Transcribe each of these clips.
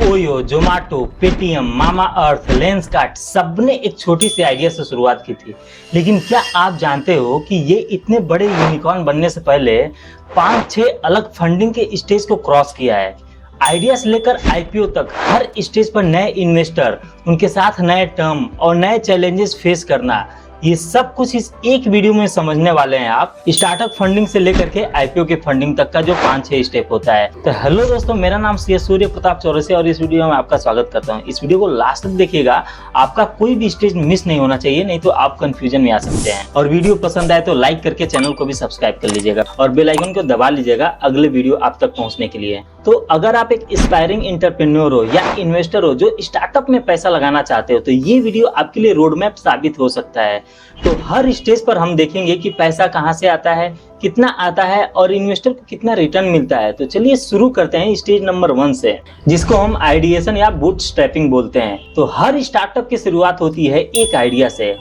OYO, Zomato, Paytm, मामा अर्थ, Lenskart सबने एक छोटी सी आइडिया से शुरुआत की थी। लेकिन क्या आप जानते हो कि ये इतने बड़े यूनिकॉर्न बनने से पहले 5-6 अलग फंडिंग के स्टेज को क्रॉस किया है। आइडिया से लेकर आईपीओ तक हर स्टेज पर नए इन्वेस्टर, उनके साथ नए टर्म और नए चैलेंजेस फेस करना, ये सब कुछ इस एक वीडियो में समझने वाले हैं आप। स्टार्टअप फंडिंग से लेकर के आईपीओ के फंडिंग तक का जो 5-6 स्टेप होता है। तो हेलो दोस्तों, मेरा नाम सी सूर्य प्रताप चौरसिया और इस वीडियो में आपका स्वागत करता हूं। इस वीडियो को लास्ट तक देखिएगा, आपका कोई भी स्टेज मिस नहीं होना चाहिए, नहीं तो आप कंफ्यूजन में आ सकते हैं। और वीडियो पसंद आए तो लाइक करके चैनल को भी सब्सक्राइब कर लीजिएगा और बेल आइकन को दबा लीजिएगा अगले वीडियो आप तक पहुंचने के लिए। तो अगर आप एक एस्पायरिंग एंटरप्रेन्योर हो या इन्वेस्टर हो जो स्टार्टअप में पैसा लगाना चाहते हो, तो ये वीडियो आपके लिए रोड मैप साबित हो सकता है। तो हर स्टेज पर हम देखेंगे कि पैसा कहां से आता है, कितना आता है और इन्वेस्टर को कितना रिटर्न मिलता है। तो चलिए शुरू करते हैं स्टेज नंबर 1 से, जिसको हम आइडिएशन या बूटस्ट्रैपिंग बोलते हैं। तो हर स्टार्टअप की शुरुआत होती है एक आइडिया से।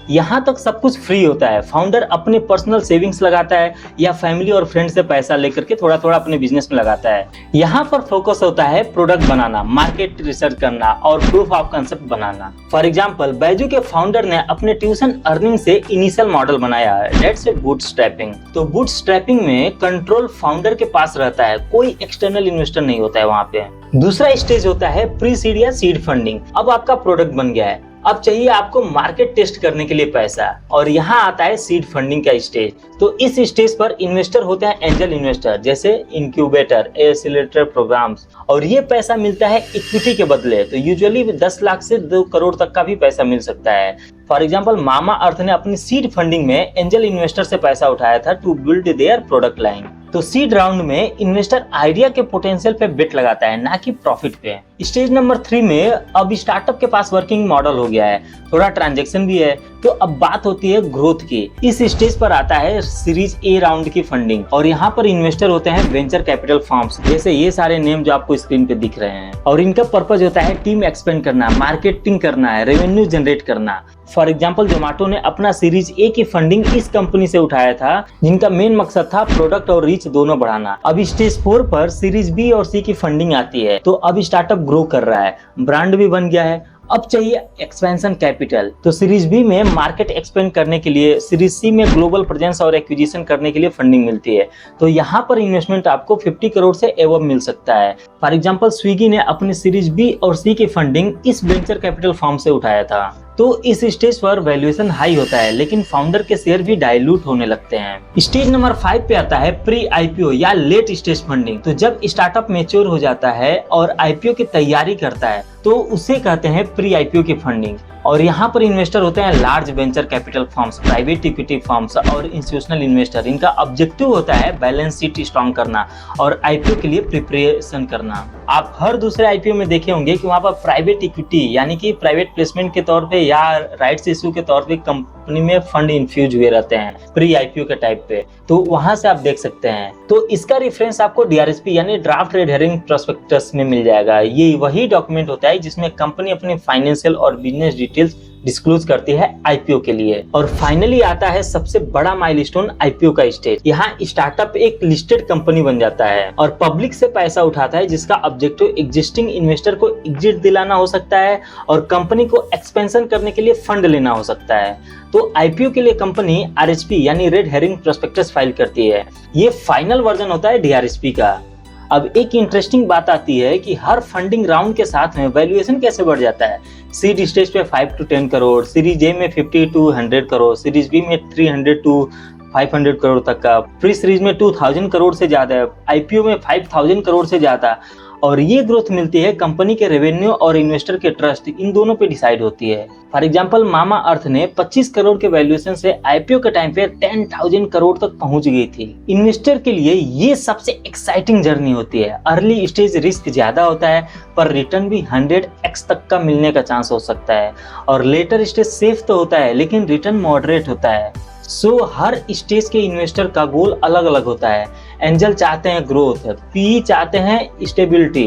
यहाँ तक सब कुछ फ्री होता है। फाउंडर अपने पर्सनल सेविंग्स लगाता है या फैमिली और फ्रेंड से पैसा लेकर के थोड़ा थोड़ा अपने बिजनेस में लगाता है। यहाँ पर फोकस होता है प्रोडक्ट बनाना, मार्केट रिसर्च करना और proof of concept banana. For example, Baiju के फाउंडर ने अपने ट्यूशन अर्निंग से इनिशियल मॉडल बनाया है, दैट्स बूटस्ट्रैपिंग। तो बूटस्ट्रैपिंग में कंट्रोल फाउंडर के पास रहता है, कोई एक्सटर्नल इन्वेस्टर नहीं होता है वहाँ पे। दूसरा स्टेज होता है प्री सीड या सीड फंडिंग। अब आपका प्रोडक्ट बन गया है, अब चाहिए आपको मार्केट टेस्ट करने के लिए पैसा, और यहाँ आता है सीड फंडिंग का स्टेज। तो इस स्टेज पर इन्वेस्टर होते हैं एंजल इन्वेस्टर, जैसे इंक्यूबेटर, एक्सीलरेटर प्रोग्राम्स, और ये पैसा मिलता है इक्विटी के बदले। तो यूजुअली 10 लाख से 2 करोड़ तक का भी पैसा मिल सकता है। फॉर एग्जाम्पल, मामा अर्थ ने अपनी सीड फंडिंग में एंजल इन्वेस्टर से पैसा उठाया था to build their product line. तो सीड राउंड में इन्वेस्टर आइडिया के पोटेंशियल पे बेट लगाता है, ना कि प्रॉफिट पे। स्टेज नंबर 3 में अब स्टार्टअप के पास वर्किंग मॉडल हो गया है, थोड़ा ट्रांजैक्शन भी है। तो अब बात होती है ग्रोथ की। इस स्टेज पर आता है सीरीज ए राउंड की फंडिंग, और यहाँ पर इन्वेस्टर होते हैं वेंचर कैपिटल फर्म्स, जैसे ये सारे नेम जो आपको स्क्रीन पे दिख रहे हैं। और इनका पर्पज होता है टीम एक्सपेंड करना, मार्केटिंग करना है, रेवेन्यू जनरेट करना। फॉर एग्जाम्पल, जोमेटो ने अपना सीरीज ए की फंडिंग इस कंपनी से उठाया था, जिनका मेन मकसद था प्रोडक्ट और रीच दोनों बढ़ाना। अब स्टेज 4 पर सीरीज बी और सी की फंडिंग आती है। तो अब स्टार्टअप ग्रो कर रहा है, ब्रांड भी बन गया है, अब चाहिए एक्सपेंशन कैपिटल। तो सीरीज बी में मार्केट एक्सपेंड करने के लिए, सीरीज सी में ग्लोबल प्रेजेंस और एक्विजिशन करने के लिए फंडिंग मिलती है। तो यहाँ पर इन्वेस्टमेंट आपको 50 करोड़ से एबव मिल सकता है। फॉर एग्जांपल, स्विगी ने अपनी सीरीज बी और सी की फंडिंग इस वेंचर कैपिटल फर्म से उठाया था। तो इस स्टेज पर वैल्यूएशन हाई होता है, लेकिन फाउंडर के शेयर भी डाइल्यूट होने लगते हैं। स्टेज नंबर 5 पे आता है प्री आईपीओ या लेट स्टेज फंडिंग। तो जब स्टार्टअप मैच्योर हो जाता है और आईपीओ की तैयारी करता है, तो उसे कहते हैं प्री आईपीओ की फंडिंग। और यहाँ पर इन्वेस्टर होते हैं large venture capital firms, private equity firms और इंस्टीट्यूशनल इन्वेस्टर। इनका ऑब्जेक्टिव होता है बैलेंस शीट स्ट्रॉन्ग करना और आईपीओ के लिए प्रिपरेशन करना। आप हर दूसरे आईपीओ में देखे होंगे कि वहाँ पर प्राइवेट इक्विटी यानी कि प्राइवेट प्लेसमेंट के तौर पे या राइट्स इश्यू के तौर पे कंपनी में फंड इन्फ्यूज हुए रहते हैं प्री आईपीओ के टाइप पे। तो वहां से आप देख सकते हैं। तो इसका रेफरेंस आपको डीआरएसपी यानी ड्राफ्ट रेड हेरिंग प्रोस्पेक्टस में मिल जाएगा। ये वही डॉक्यूमेंट होता है जिसमें कंपनी अपने फाइनेंशियल और बिजनेस डिटेल्स डिस्क्लोज करती है आईपीओ के लिए। और फाइनली आता है सबसे बड़ा माइलस्टोन, आईपीओ का स्टेज। यहाँ स्टार्टअप एक लिस्टेड कंपनी बन जाता है और पब्लिक से पैसा उठाता है, जिसका ऑब्जेक्टिव एग्जिस्टिंग इन्वेस्टर को एग्जिट दिलाना हो सकता है और कंपनी को एक्सपेंशन करने के लिए फंड लेना हो सकता है। तो आईपीओ के लिए कंपनी आरएचपी यानी रेड हेरिंग प्रोस्पेक्टस फाइल करती है। ये फाइनल वर्जन होता है डीआरएसपी का। अब एक इंटरेस्टिंग बात आती है कि हर फंडिंग राउंड के साथ में वैल्यूएशन कैसे बढ़ जाता है। सीड स्टेज पे 5 to 10 करोड़, सीरीज ए में 50 to 100 करोड़, सीरीज बी में 300 to 500 करोड़ तक का, प्री सीरीज में 2000 करोड़ से ज्यादा, आईपीओ में 5000 करोड़ से ज्यादा। और ये ग्रोथ मिलती है कंपनी के रेवेन्यू और इन्वेस्टर के ट्रस्ट, इन दोनों पे डिसाइड होती है। फॉर एग्जांपल, मामा अर्थ ने 25 करोड़ के वैल्यूएशन से आईपीओ के टाइम पे 10,000 करोड़ तक पहुंच गई थी। इन्वेस्टर के लिए ये सबसे एक्साइटिंग जर्नी होती है। अर्ली स्टेज रिस्क ज्यादा होता है, पर रिटर्न भी 100x तक का मिलने का चांस हो सकता है। और लेटर स्टेज सेफ तो होता है, लेकिन रिटर्न मॉडरेट होता है। सो हर स्टेज के इन्वेस्टर का गोल अलग अलग होता है। एंजल चाहते हैं ग्रोथ, पीई चाहते हैं स्टेबिलिटी।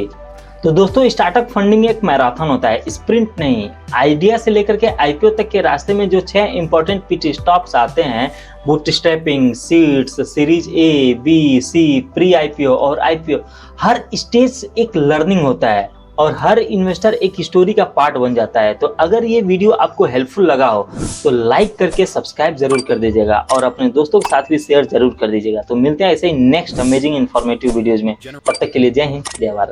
तो दोस्तों, स्टार्टअप फंडिंग एक मैराथन होता है, स्प्रिंट नहीं। आइडिया से लेकर के आईपीओ तक के रास्ते में जो 6 इंपॉर्टेंट पिट स्टॉप्स आते हैं, bootstrapping, seeds, series A, B, C, pre IPO और आईपीओ, हर स्टेज एक लर्निंग होता है और हर इन्वेस्टर एक स्टोरी का पार्ट बन जाता है। तो अगर ये वीडियो आपको हेल्पफुल लगा हो तो लाइक करके सब्सक्राइब जरूर कर दीजिएगा और अपने दोस्तों के साथ भी शेयर जरूर कर दीजिएगा। तो मिलते हैं ऐसे ही नेक्स्ट अमेजिंग इन्फॉर्मेटिव वीडियोज में। तब तक के लिए जय हिंद, जय भारत।